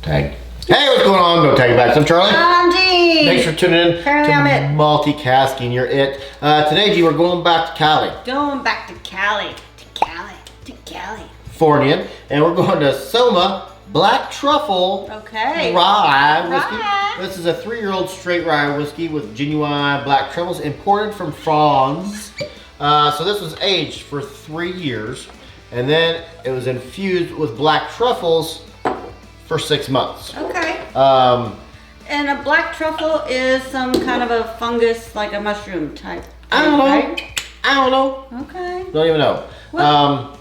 Tag. Hey, what's going on? No tag backs. I'm Charlie. I'm G. Thanks for tuning in Apparently I'm it. Multicasking. You're it. Today, G, we're going back to Cali. Going back to Cali. To California. And we're going to Sonoma Black Truffle Rye whiskey. Rye. This is a 3-year-old straight rye whiskey with genuine black truffles imported from France. So this was aged for 3 years. And then it was infused with black truffles for 6 months. Okay. And a black truffle is some kind of a fungus, like a mushroom type. I don't know. Right? I don't know. Okay. Don't even know. Well,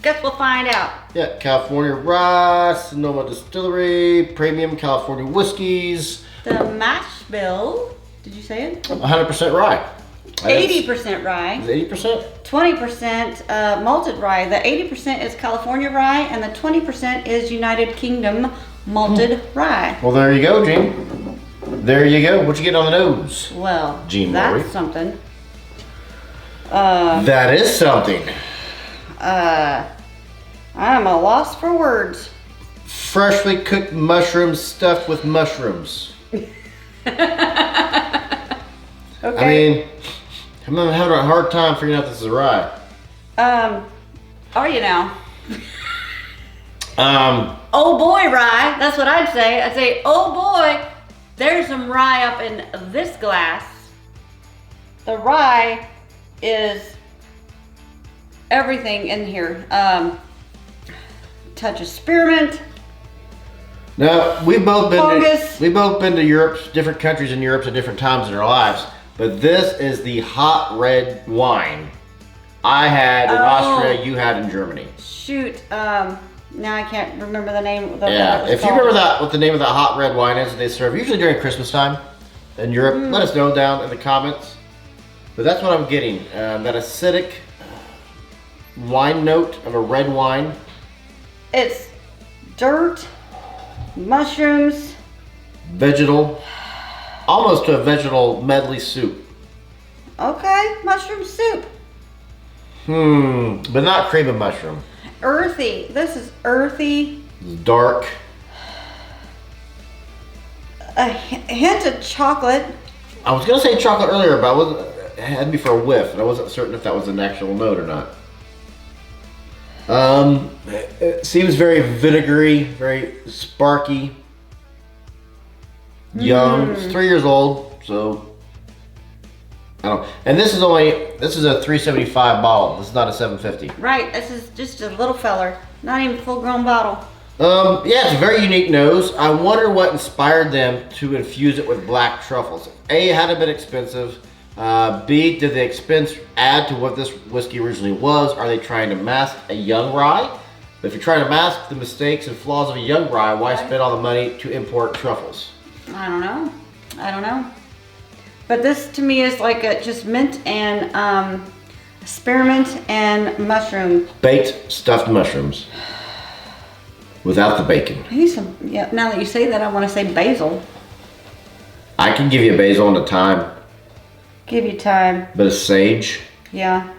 guess we'll find out. Yeah, California Rye, Sonoma Distillery, premium California whiskies. The mash bill, did you say it? 100% rye. 80% rye. Is it 80%? 20% malted rye. The 80% is California rye, and the 20% is United Kingdom malted rye. Well, there you go, Gene. There you go. What you get on the nose? Well, Gene that's Lori. something. That is something. I'm a loss for words. Freshly cooked mushrooms stuffed with mushrooms. Okay. I mean, I'm having a hard time figuring out this is rye. Are you now? Oh boy, rye. That's what I'd say. I'd say, oh boy, there's some rye up in this glass. The rye is everything in here. Touch of spearmint. Now, we've both Fungus. been to Europe, different countries in Europe at different times in our lives. But this is the hot red wine I had in Austria, you had in Germany. Shoot. Now I can't remember the name of the Yeah, if you remember that, what the name of that hot red wine is that they serve usually during Christmas time in Europe, let us know down in the comments. But that's what I'm getting, that acidic wine note of a red wine. It's dirt, mushrooms, Vegetal, almost to a vegetal medley soup. okay, mushroom soup. But not cream of mushroom. Earthy. This is earthy. Dark. A hint of chocolate. I was gonna say chocolate earlier, but it had me for a whiff, and I wasn't certain if that was an actual note or not. It seems very vinegary, very sparky. Young. It's 3 years old, so I don't. And this is a 375 bottle. This is not a 750. Right, this is just a little feller. Not even a full-grown bottle. Yeah, it's a very unique nose. I wonder what inspired them to infuse it with black truffles. A, it had a bit expensive. B, did the expense add to what this whiskey originally was? Are they trying to mask a young rye? If you're trying to mask the mistakes and flaws of a young rye, why spend all the money to import truffles? I don't know. But this to me is like just mint and spearmint and mushroom. Baked stuffed mushrooms. Without the bacon. Maybe some, yeah, now that you say that, I want to say basil. I can give you a basil and a thyme. Give you time. Bit of sage. Yeah.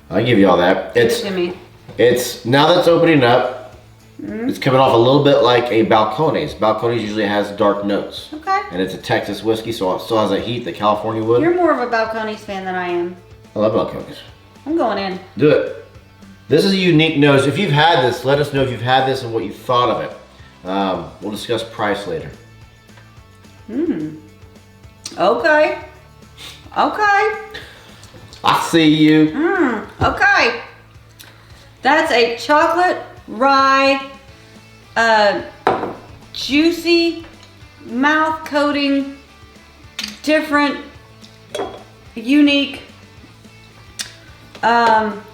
I'll give you all that. Give me. It's now that's opening up. It's coming off a little bit like a Balcones. Balcones usually has dark notes. Okay. And it's a Texas whiskey, so it still has a heat that California would. You're more of a Balcones fan than I am. I love Balcones. I'm going in. Do it. This is a unique nose. If you've had this, let us know if you've had this and what you thought of it. We'll discuss price later. Okay. I see you. Okay. That's a chocolate rye, juicy, mouth coating, different, unique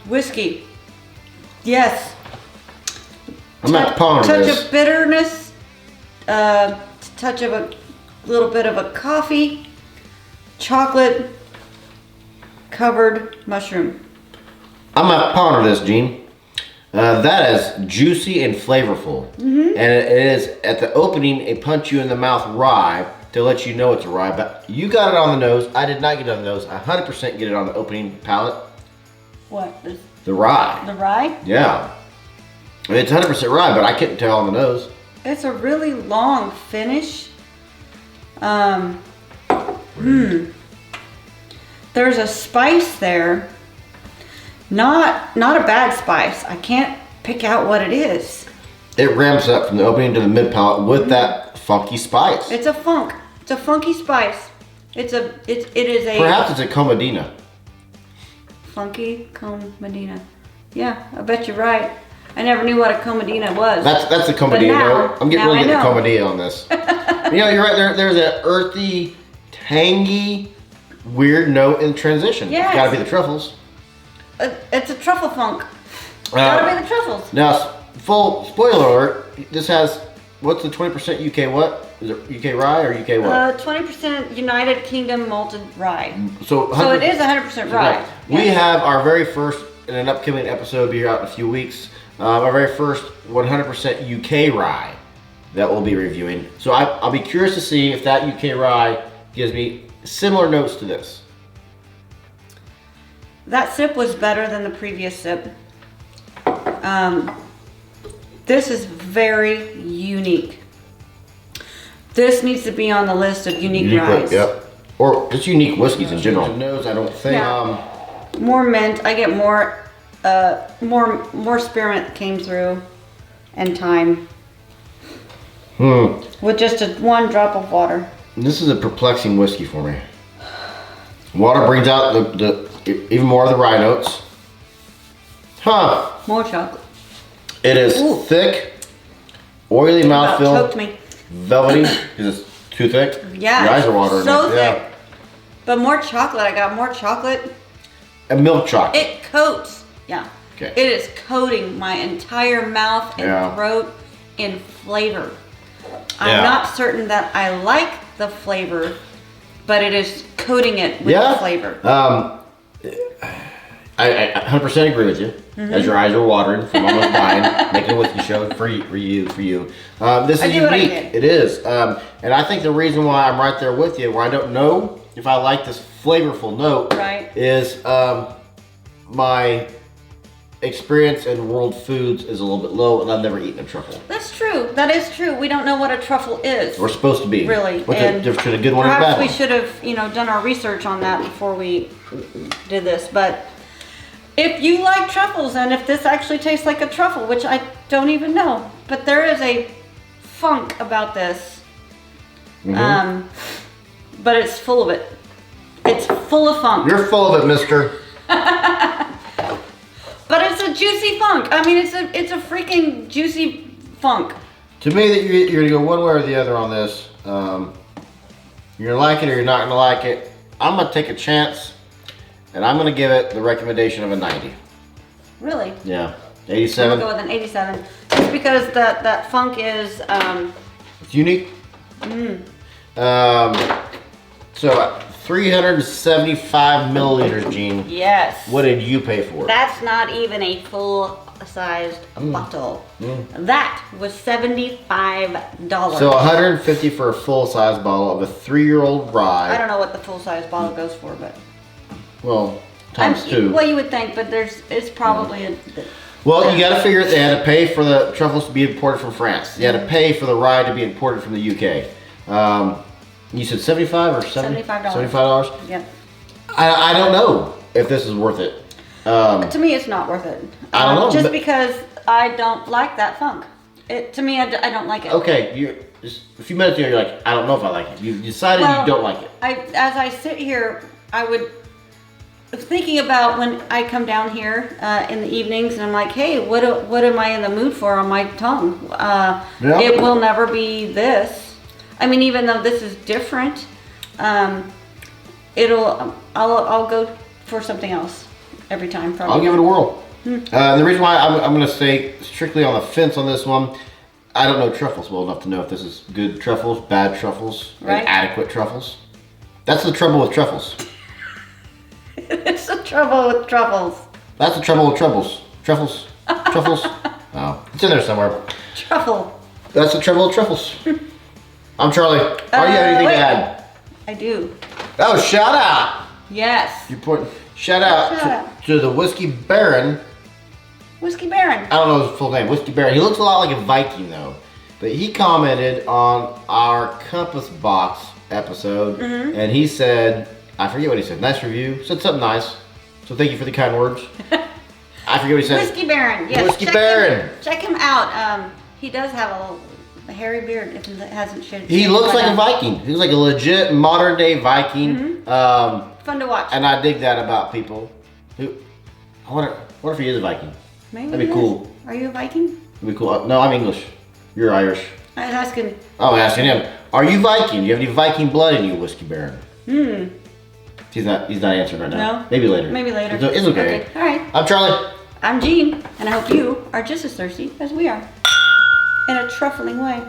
whiskey. Yes. I'm not pondering Touch this. of bitterness, touch of a little bit of a coffee, chocolate covered mushroom. I'm gonna ponder this, Gene. That is juicy and flavorful. And it is at the opening a punch you in the mouth rye to let you know it's a rye. But you got it on the nose. I did not get it on the nose. I 100% get it on the opening palate. What? The rye. The rye? Yeah. It's 100% rye, but I couldn't tell on the nose. It's a really long finish. There's a spice there. Not a bad spice. I can't pick out what it is. It ramps up from the opening to the mid palate with that funky spice. It's a funk. It's a funky spice. It is a Perhaps it's a Comedina. funky Comedina. Yeah, I bet you're right. I never knew what a Comedina was. That's a Comedina. now- I'm getting now really I getting a know. Comedina on this. You're right. There's an earthy, tangy, weird note in transition. Yes. It's got to be the truffles. It's a truffle funk. Gotta be the truffles. Now, full spoiler alert. This has what's the 20% UK what? Is it UK rye or UK what? 20% United Kingdom malted rye. So it is 100% rye. Right. We have our very first, in an upcoming episode, be here out in a few weeks, our very first 100% UK rye that we'll be reviewing. So I'll be curious to see if that UK rye gives me similar notes to this. That sip was better than the previous sip. This is very unique. This needs to be on the list of unique ryes. Yep. Or just unique whiskeys in general. Nose, I don't think. Yeah. More mint. I get more spearmint came through, and thyme. With just one drop of water. This is a perplexing whiskey for me. Water brings out the even more of the rye notes. More chocolate. It is thick, oily About mouthfeel, choked me. velvety because it's too thick. Yeah. Your eyes are watering. So thick. Yeah. But more chocolate. I got more chocolate. And milk chocolate. It coats. Yeah. Okay. It is coating my entire mouth and Yeah. throat in flavor. I'm Yeah. not certain that I like the flavor, but it is coating it with Yeah. flavor. I 100% agree with you. As your eyes are watering from almost buying, making a whiskey show for you. This I is do what I unique. can. It is. And I think the reason why I'm right there with you, where I don't know if I like this flavorful note, Right. is my experience in world foods is a little bit low, and I've never eaten a truffle. That's true. That is true. We don't know what a truffle is. We're supposed to be. Really. What's the And difference between a good one and a perhaps bad we one? should have, done our research on that before we did this. But if you like truffles, and if this actually tastes like a truffle, which I don't even know, but there is a funk about this. But it's full of it. It's full of funk. You're full of it, mister. But it's a juicy funk. I mean, it's a freaking juicy funk. To me, that you're gonna go one way or the other on this. You're gonna like it or you're not gonna like it. I'm gonna take a chance, and I'm gonna give it the recommendation of a 90. Really? Yeah, I'm 87. gonna go with an 87. Just because that funk is It's unique. So 375 milliliters, Gene. yes. What did you pay for it? That's not even a full-sized bottle. That was $75. So 150 for a full-size bottle of a 3-year-old rye. I don't know what the full-size bottle goes for, but Well, times two. Well, you would think, but it's probably Well, you got to figure they had to pay for the truffles to be imported from France. You had to pay for the rye to be imported from the UK. You said 75 or 70? $75. $75? Yep. I don't know if this is worth it. To me, it's not worth it. I don't know, Just but- because I don't like that funk. To me, I don't like it. Okay, just a few minutes ago, you're like, I don't know if I like it. You decided Well, you don't like it. As I sit here, I was thinking about when I come down here in the evenings, and I'm like, hey, what am I in the mood for on my tongue? Yeah. It will never be this. I mean, even though this is different, I'll go for something else every time. Probably. I'll give it a whirl. The reason why I'm going to stay strictly on the fence on this one, I don't know truffles well enough to know if this is good truffles, bad truffles, Right. and adequate truffles. That's the trouble with truffles. It's the trouble with truffles. That's the trouble with truffles. Truffles. Truffles. Oh, it's in there somewhere. Truffle. That's the trouble with truffles. I'm Charlie. Are you have anything wait. to add? I do. Oh, shout out! Yes. You put shout out, Shout out. to the Whiskey Baron. Whiskey Baron. I don't know his full name. Whiskey Baron. He looks a lot like a Viking though. But he commented on our Compass Box episode, and he said, I forget what he said. Nice review. Said something nice. So thank you for the kind words. I forget what he said. Whiskey Baron. Yes. Whiskey Baron. Check him out. He does have a hairy beard. If it hasn't shaved. He looks like a Viking. He looks like a legit modern day Viking. Fun to watch. And I dig that about people. Who, I wonder if he is a Viking. Maybe That'd be cool. Are you a Viking? That'd be cool. No, I'm English. You're Irish. I was asking. Oh, I'm asking him. Are you Viking? Do you have any Viking blood in you, Whiskey Baron? He's not answering right now. No? Maybe later. Maybe later. It's okay. All right. I'm Charlie. I'm Jean, and I hope you are just as thirsty as we are. In a truffling way.